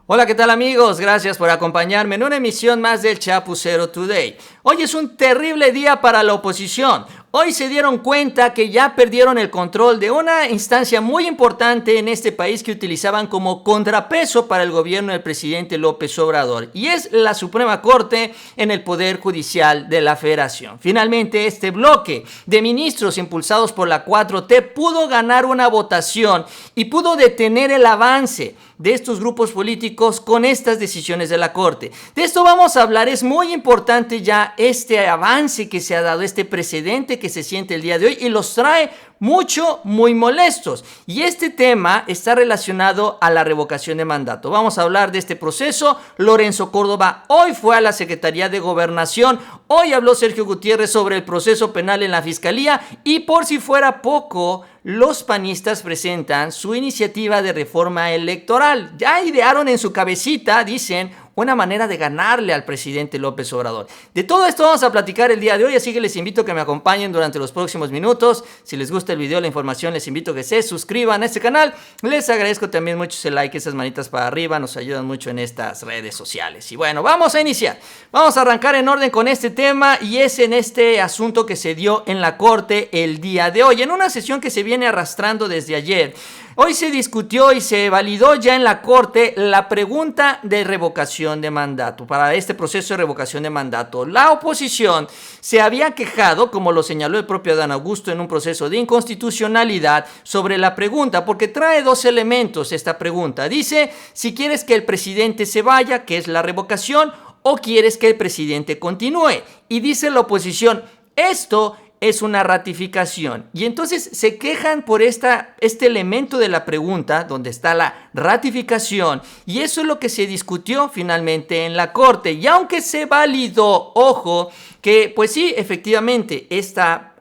Hola, ¿qué tal amigos? Gracias por acompañarme en una emisión más del Chapucero Today. Hoy es un terrible día para la oposición. Hoy se dieron cuenta que ya perdieron el control de una instancia muy importante en este país que utilizaban como contrapeso para el gobierno del presidente López Obrador, y es la Suprema Corte en el Poder Judicial de la Federación. Finalmente, este bloque de ministros impulsados por la 4T pudo ganar una votación y pudo detener el avance de estos grupos políticos con estas decisiones de la Corte. De esto vamos a hablar. Es muy importante ya este avance que se ha dado, este precedente que se siente el día de hoy, y los trae muy molestos. Y este tema está relacionado a la revocación de mandato. Vamos a hablar de este proceso. Lorenzo Córdoba hoy fue a la Secretaría de Gobernación. Hoy habló Sergio Gutiérrez sobre el proceso penal en la Fiscalía. Y por si fuera poco, los panistas presentan su iniciativa de reforma electoral. Ya idearon en su cabecita, dicen, una manera de ganarle al presidente López Obrador. De todo esto vamos a platicar el día de hoy, así que les invito a que me acompañen durante los próximos minutos. Si les gusta el video, la información, les invito a que se suscriban a este canal. Les agradezco también mucho ese like, esas manitas para arriba, nos ayudan mucho en estas redes sociales. Y bueno, vamos a iniciar. Vamos a arrancar en orden con este tema, y es en este asunto que se dio en la Corte el día de hoy, en una sesión que se viene arrastrando desde ayer. Hoy se discutió y se validó ya en la Corte la pregunta de revocación de mandato, para este proceso de revocación de mandato. La oposición se había quejado, como lo señaló el propio Adán Augusto, en un proceso de inconstitucionalidad sobre la pregunta, porque trae dos elementos esta pregunta. Dice, si quieres que el presidente se vaya, que es la revocación, o quieres que el presidente continúe. Y dice la oposición, esto es una ratificación. Y entonces se quejan por este elemento de la pregunta, donde está la ratificación, y eso es lo que se discutió finalmente en la Corte. Y aunque se validó, ojo, que pues sí, efectivamente, esta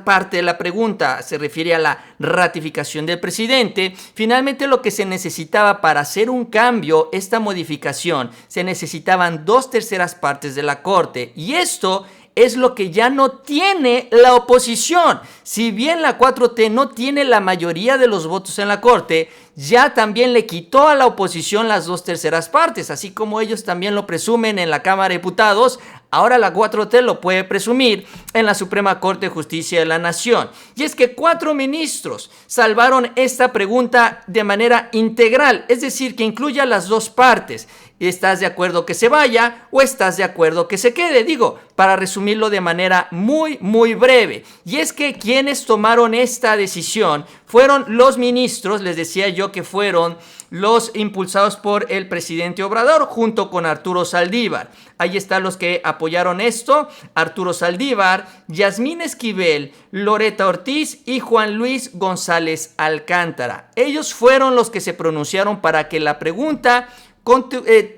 parte de la pregunta se refiere a la ratificación del presidente, finalmente lo que se necesitaba para hacer un cambio, esta modificación, se necesitaban 2/3 partes de la Corte, y esto es lo que ya no tiene la oposición. Si bien la 4T no tiene la mayoría de los votos en la Corte, ya también le quitó a la oposición las 2/3 partes, así como ellos también lo presumen en la Cámara de Diputados. Ahora la 4T lo puede presumir en la Suprema Corte de Justicia de la Nación. Y es que 4 ministros salvaron esta pregunta de manera integral, es decir, que incluya las dos partes. ¿Estás de acuerdo que se vaya o estás de acuerdo que se quede? Digo, para resumirlo de manera muy breve. Y es que quienes tomaron esta decisión fueron los ministros, les decía yo que fueron los impulsados por el presidente Obrador junto con Arturo Saldívar. Ahí están los que apoyaron esto: Arturo Saldívar, Yasmín Esquivel, Loreta Ortiz y Juan Luis González Alcántara. Ellos fueron los que se pronunciaron para que la pregunta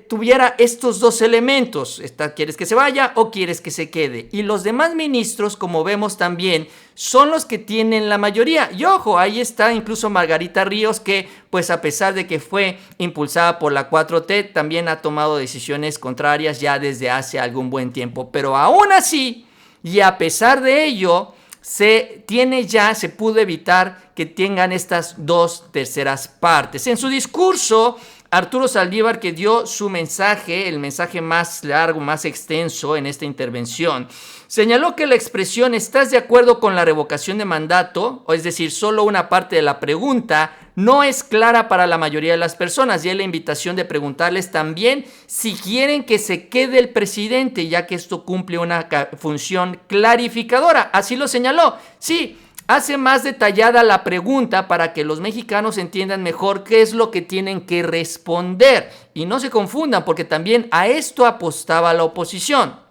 tuviera estos dos elementos. ¿Quieres que se vaya o quieres que se quede? Y los demás ministros, como vemos también, son los que tienen la mayoría. Y ojo, ahí está incluso Margarita Ríos, que pues a pesar de que fue impulsada por la 4T, también ha tomado decisiones contrarias ya desde hace algún buen tiempo. Pero aún así, y a pesar de ello, se pudo evitar que tengan estas 2/3 partes. En su discurso, Arturo Saldívar, que dio su mensaje, el mensaje más largo, más extenso en esta intervención, señaló que la expresión ¿estás de acuerdo con la revocación de mandato?, o es decir, solo una parte de la pregunta, no es clara para la mayoría de las personas, y hay la invitación de preguntarles también si quieren que se quede el presidente, ya que esto cumple una función clarificadora. Así lo señaló. Sí, hace más detallada la pregunta para que los mexicanos entiendan mejor qué es lo que tienen que responder y no se confundan, porque también a esto apostaba la oposición.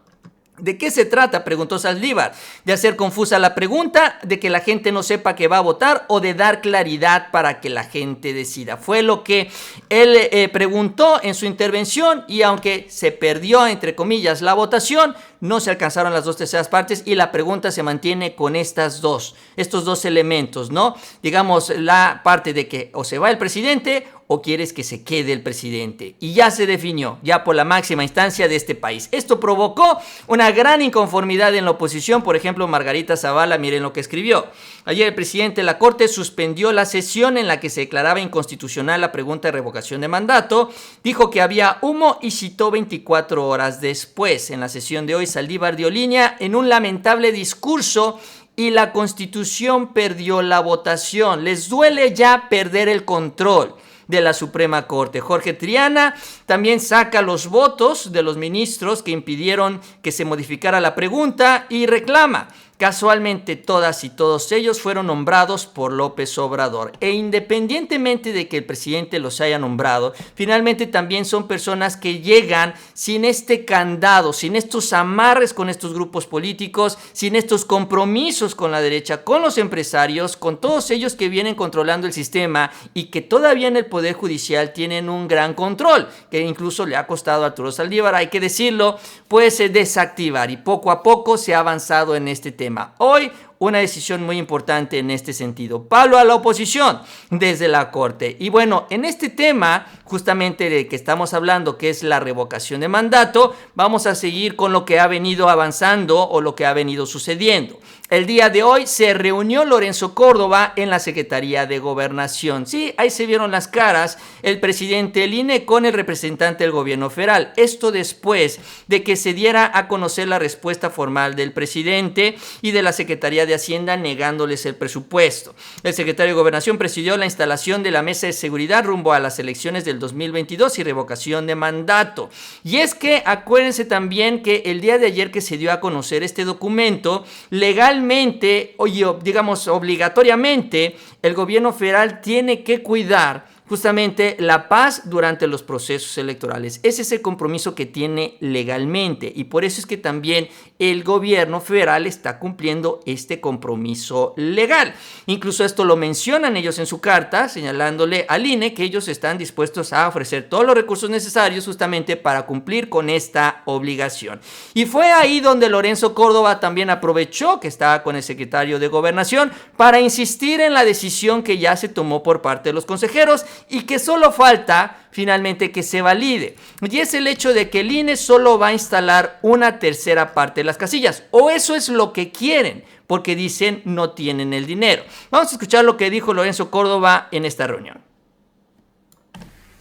¿De qué se trata?, preguntó Saldívar. ¿De hacer confusa la pregunta, de que la gente no sepa que va a votar, o de dar claridad para que la gente decida? Fue lo que él preguntó en su intervención, y aunque se perdió, entre comillas, la votación, no se alcanzaron las 2/3 partes y la pregunta se mantiene con estos dos elementos, ¿no? Digamos, la parte de que o se va el presidente o quieres que se quede el presidente? Y ya se definió, ya por la máxima instancia de este país. Esto provocó una gran inconformidad en la oposición. Por ejemplo, Margarita Zavala, miren lo que escribió. Ayer el presidente de la Corte suspendió la sesión en la que se declaraba inconstitucional la pregunta de revocación de mandato. Dijo que había humo y citó 24 horas después. En la sesión de hoy, Saldívar dio línea en un lamentable discurso y la Constitución perdió la votación. Les duele ya perder el control de la Suprema Corte. Jorge Triana también saca los votos de los ministros que impidieron que se modificara la pregunta y reclama. Casualmente todas y todos ellos fueron nombrados por López Obrador. E independientemente de que el presidente los haya nombrado, finalmente también son personas que llegan sin este candado, sin estos amarres con estos grupos políticos, sin estos compromisos con la derecha, con los empresarios, con todos ellos que vienen controlando el sistema y que todavía en el Poder Judicial tienen un gran control, que incluso le ha costado a Arturo Saldívar, hay que decirlo, pues desactivar, y poco a poco se ha avanzado en este tema. Hoy una decisión muy importante en este sentido. Palo a la oposición desde la Corte. Y bueno, en este tema justamente de que estamos hablando, que es la revocación de mandato, vamos a seguir con lo que ha venido avanzando o lo que ha venido sucediendo. El día de hoy se reunió Lorenzo Córdoba en la Secretaría de Gobernación. Sí, ahí se vieron las caras el presidente del INE con el representante del gobierno federal. Esto después de que se diera a conocer la respuesta formal del presidente y de la Secretaría de Hacienda negándoles el presupuesto. El secretario de Gobernación presidió la instalación de la Mesa de Seguridad rumbo a las elecciones del 2022 y revocación de mandato. Y es que acuérdense también que el día de ayer que se dio a conocer este documento, legalmente, digamos obligatoriamente, el gobierno federal tiene que cuidar justamente la paz durante los procesos electorales. Ese es el compromiso que tiene legalmente y por eso es que también el gobierno federal está cumpliendo este compromiso legal. Incluso esto lo mencionan ellos en su carta, señalándole al INE que ellos están dispuestos a ofrecer todos los recursos necesarios justamente para cumplir con esta obligación. Y fue ahí donde Lorenzo Córdoba también aprovechó que estaba con el secretario de Gobernación para insistir en la decisión que ya se tomó por parte de los consejeros y que solo falta finalmente que se valide. Y es el hecho de que el INE solo va a instalar una tercera parte de las casillas. O eso es lo que quieren, porque dicen no tienen el dinero. Vamos a escuchar lo que dijo Lorenzo Córdoba en esta reunión.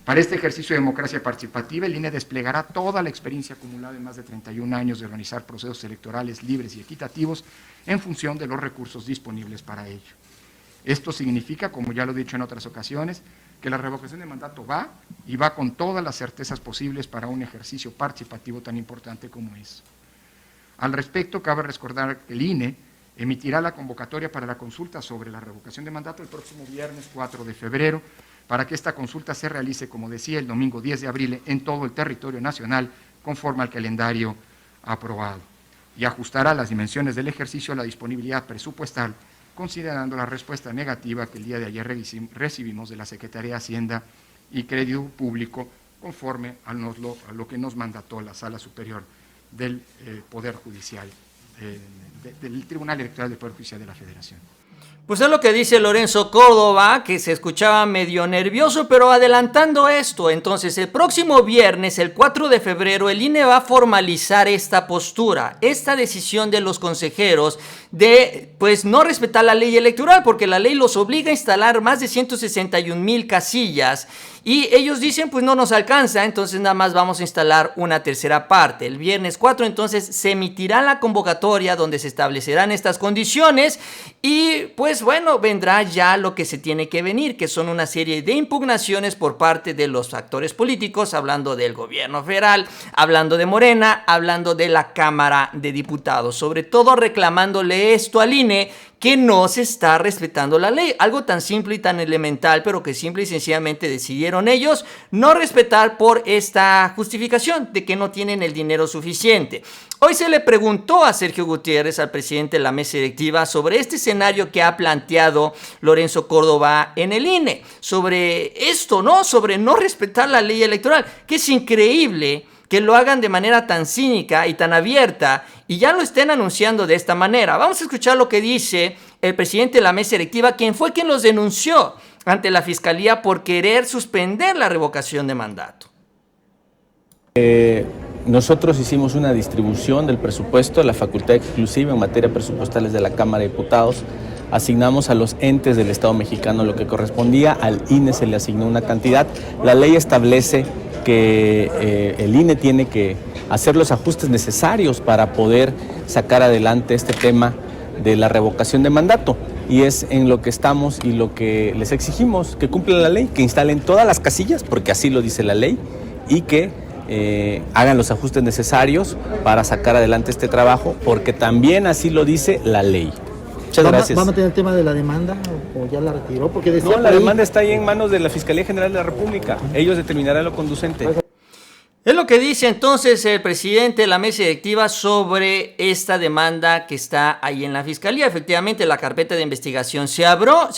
Para este ejercicio de democracia participativa, el INE desplegará toda la experiencia acumulada en más de 31 años de organizar procesos electorales libres y equitativos en función de los recursos disponibles para ello. Esto significa, como ya lo he dicho en otras ocasiones, que la revocación de mandato va con todas las certezas posibles para un ejercicio participativo tan importante como es. Al respecto, cabe recordar que el INE emitirá la convocatoria para la consulta sobre la revocación de mandato el próximo viernes 4 de febrero, para que esta consulta se realice, como decía, el domingo 10 de abril en todo el territorio nacional, conforme al calendario aprobado, y ajustará las dimensiones del ejercicio a la disponibilidad presupuestal, considerando la respuesta negativa que el día de ayer recibimos de la Secretaría de Hacienda y Crédito Público, conforme a lo que nos mandató la Sala Superior del Poder Judicial, del Tribunal Electoral del Poder Judicial de la Federación. Pues es lo que dice Lorenzo Córdoba, que se escuchaba medio nervioso, pero adelantando esto, entonces el próximo viernes, el 4 de febrero, el INE va a formalizar esta postura, esta decisión de los consejeros de pues no respetar la ley electoral, porque la ley los obliga a instalar más de 161,000 casillas y ellos dicen pues no nos alcanza, entonces nada más vamos a instalar una tercera parte. El viernes 4 entonces se emitirá la convocatoria donde se establecerán estas condiciones y pues bueno, vendrá ya lo que se tiene que venir, que son una serie de impugnaciones por parte de los actores políticos, hablando del gobierno federal, hablando de Morena, hablando de la Cámara de Diputados, sobre todo reclamándole esto al INE, que no se está respetando la ley, algo tan simple y tan elemental, pero que simple y sencillamente decidieron ellos no respetar por esta justificación de que no tienen el dinero suficiente. Hoy se le preguntó a Sergio Gutiérrez, al presidente de la mesa directiva, sobre este escenario que ha planteado Lorenzo Córdoba en el INE, sobre esto, ¿no? Sobre no respetar la ley electoral, que es increíble que lo hagan de manera tan cínica y tan abierta y ya lo estén anunciando de esta manera. Vamos a escuchar lo que dice el presidente de la mesa directiva, quien fue quien los denunció ante la Fiscalía por querer suspender la revocación de mandato. Nosotros hicimos una distribución del presupuesto, la facultad exclusiva en materia presupuestales de la Cámara de Diputados. Asignamos a los entes del Estado mexicano lo que correspondía, al INE se le asignó una cantidad. La ley establece que el INE tiene que hacer los ajustes necesarios para poder sacar adelante este tema de la revocación de mandato. Y es en lo que estamos y lo que les exigimos, que cumplan la ley, que instalen todas las casillas, porque así lo dice la ley, y que hagan los ajustes necesarios para sacar adelante este trabajo, porque también así lo dice la ley. Muchas gracias. ¿Va a mantener el tema de la demanda o ya la retiró? Porque decía no, la demanda está ahí en manos de la Fiscalía General de la República. Ellos determinarán lo conducente. Es lo que dice entonces el presidente de la mesa directiva sobre esta demanda que está ahí en la Fiscalía. Efectivamente, la carpeta de investigación se abrió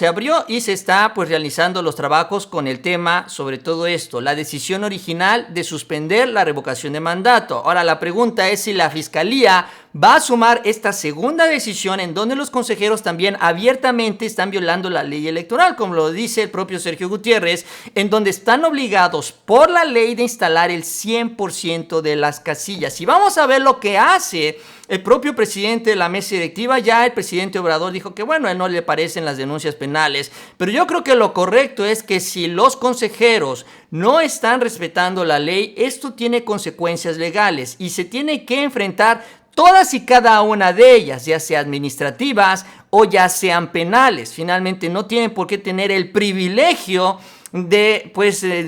y se está pues realizando los trabajos con el tema sobre todo esto, la decisión original de suspender la revocación de mandato. Ahora, la pregunta es si la Fiscalía va a sumar esta segunda decisión en donde los consejeros también abiertamente están violando la ley electoral, como lo dice el propio Sergio Gutiérrez, en donde están obligados por la ley de instalar el 100% de las casillas. Y vamos a ver lo que hace el propio presidente de la mesa directiva. Ya el presidente Obrador dijo que bueno, a él no le parecen las denuncias penales, pero yo creo que lo correcto es que si los consejeros no están respetando la ley, esto tiene consecuencias legales y se tiene que enfrentar todas y cada una de ellas, ya sea administrativas o ya sean penales. Finalmente no tienen por qué tener el privilegio de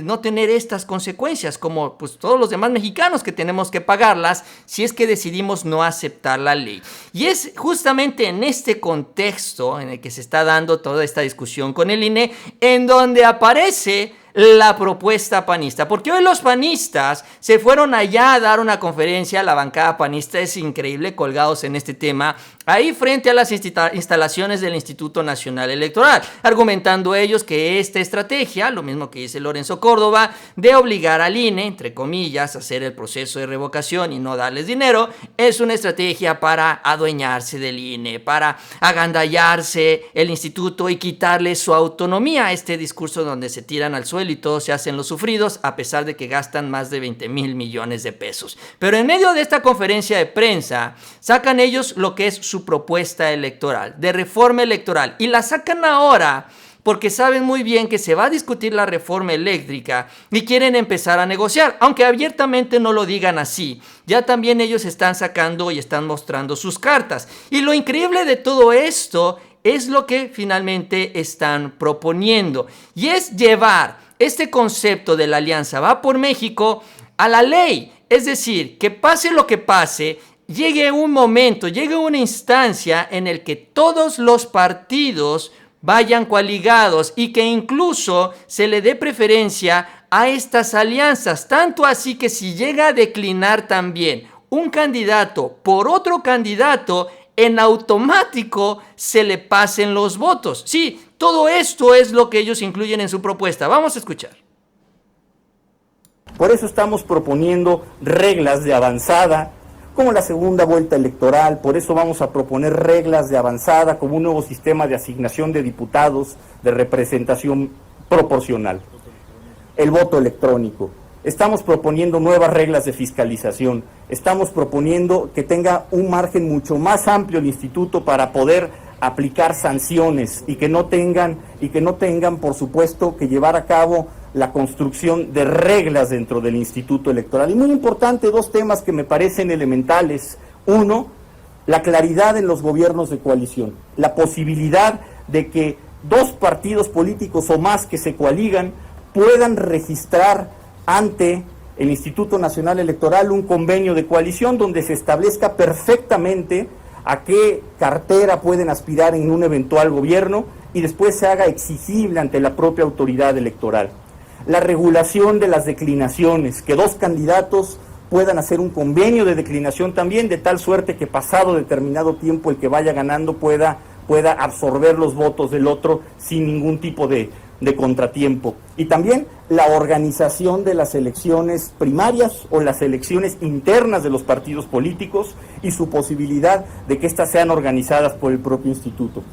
no tener estas consecuencias, como pues todos los demás mexicanos que tenemos que pagarlas si es que decidimos no aceptar la ley. Y es justamente en este contexto en el que se está dando toda esta discusión con el INE, en donde aparece la propuesta panista, porque hoy los panistas se fueron allá a dar una conferencia. La bancada panista es increíble, colgados en este tema, ahí frente a las instalaciones del Instituto Nacional Electoral, argumentando ellos que esta estrategia, lo mismo que dice Lorenzo Córdoba, de obligar al INE, entre comillas, a hacer el proceso de revocación y no darles dinero, es una estrategia para adueñarse del INE, para agandallarse el instituto y quitarle su autonomía. Este discurso donde se tiran al suelo y todos se hacen los sufridos, a pesar de que gastan más de 20,000 millones de pesos. Pero en medio de esta conferencia de prensa, sacan ellos lo que es su propuesta electoral, de reforma electoral, y la sacan ahora porque saben muy bien que se va a discutir la reforma eléctrica y quieren empezar a negociar, aunque abiertamente no lo digan así. Ya también ellos están sacando y están mostrando sus cartas. Y lo increíble de todo esto es lo que finalmente están proponiendo, y es llevar este concepto de la Alianza Va por México a la ley. Es decir, que pase lo que pase, llegue un momento, llegue una instancia en el que todos los partidos vayan coaligados y que incluso se le dé preferencia a estas alianzas, tanto así que si llega a declinar también un candidato por otro candidato, en automático se le pasen los votos. Sí, todo esto es lo que ellos incluyen en su propuesta. Vamos a escuchar. Por eso estamos proponiendo reglas de avanzada, como la segunda vuelta electoral. Por eso vamos a proponer reglas de avanzada, como un nuevo sistema de asignación de diputados de representación proporcional. El voto electrónico. Estamos proponiendo nuevas reglas de fiscalización. Estamos proponiendo que tenga un margen mucho más amplio el instituto para poder aplicar sanciones y que no tengan, por supuesto, que llevar a cabo la construcción de reglas dentro del Instituto Electoral. Y muy importante, dos temas que me parecen elementales. Uno, la claridad en los gobiernos de coalición. La posibilidad de que dos partidos políticos o más que se coaligan puedan registrar ante el Instituto Nacional Electoral un convenio de coalición donde se establezca perfectamente a qué cartera pueden aspirar en un eventual gobierno y después se haga exigible ante la propia autoridad electoral. La regulación de las declinaciones, que dos candidatos puedan hacer un convenio de declinación también, de tal suerte que pasado determinado tiempo el que vaya ganando pueda absorber los votos del otro sin ningún tipo de contratiempo. Y también la organización de las elecciones primarias o las elecciones internas de los partidos políticos y su posibilidad de que éstas sean organizadas por el propio instituto.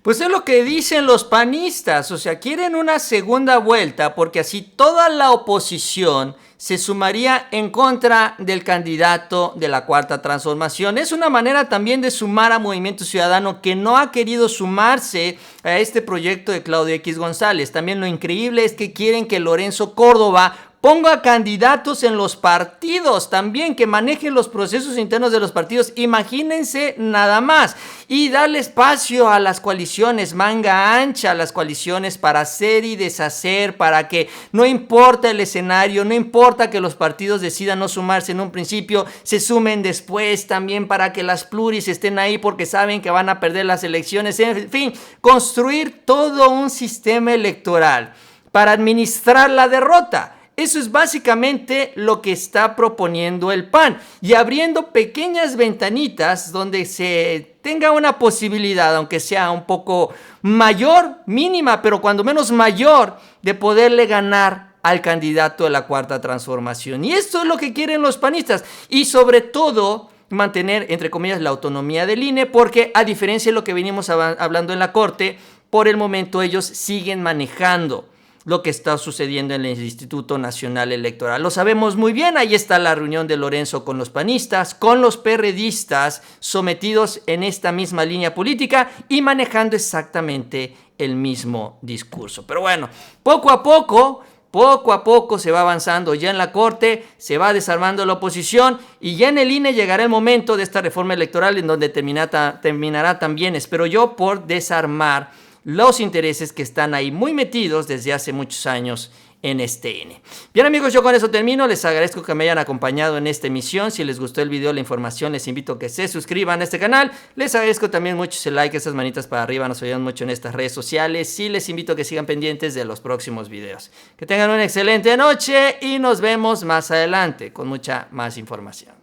Pues es lo que dicen los panistas, o sea, quieren una segunda vuelta porque así toda la oposición se sumaría en contra del candidato de la Cuarta Transformación. Es una manera también de sumar a Movimiento Ciudadano, que no ha querido sumarse a este proyecto de Claudio X González. También lo increíble es que quieren que Lorenzo Córdoba ponga candidatos en los partidos también, que manejen los procesos internos de los partidos. Imagínense nada más. Y darle espacio a las coaliciones, manga ancha a las coaliciones para hacer y deshacer, para que no importa el escenario, no importa que los partidos decidan no sumarse en un principio, se sumen después también, para que las pluris estén ahí porque saben que van a perder las elecciones. En fin, construir todo un sistema electoral para administrar la derrota. Eso es básicamente lo que está proponiendo el PAN, y abriendo pequeñas ventanitas donde se tenga una posibilidad, aunque sea un poco mayor, mínima, pero cuando menos mayor, de poderle ganar al candidato de la Cuarta Transformación. Y esto es lo que quieren los panistas, y sobre todo mantener, entre comillas, la autonomía del INE, porque a diferencia de lo que venimos hablando en la Corte, por el momento ellos siguen manejando lo que está sucediendo en el Instituto Nacional Electoral. Lo sabemos muy bien, ahí está la reunión de Lorenzo con los panistas, con los perredistas, sometidos en esta misma línea política y manejando exactamente el mismo discurso. Pero bueno, poco a poco se va avanzando ya en la Corte, se va desarmando la oposición, y ya en el INE llegará el momento de esta reforma electoral en donde terminará también, espero yo, por desarmar los intereses que están ahí muy metidos desde hace muchos años en este INE. Bien, amigos, yo con eso termino. Les agradezco que me hayan acompañado en esta emisión. Si les gustó el video, la información, les invito a que se suscriban a este canal. Les agradezco también mucho ese like, esas manitas para arriba, nos ayudan mucho en estas redes sociales. Y les invito a que sigan pendientes de los próximos videos. Que tengan una excelente noche y nos vemos más adelante con mucha más información.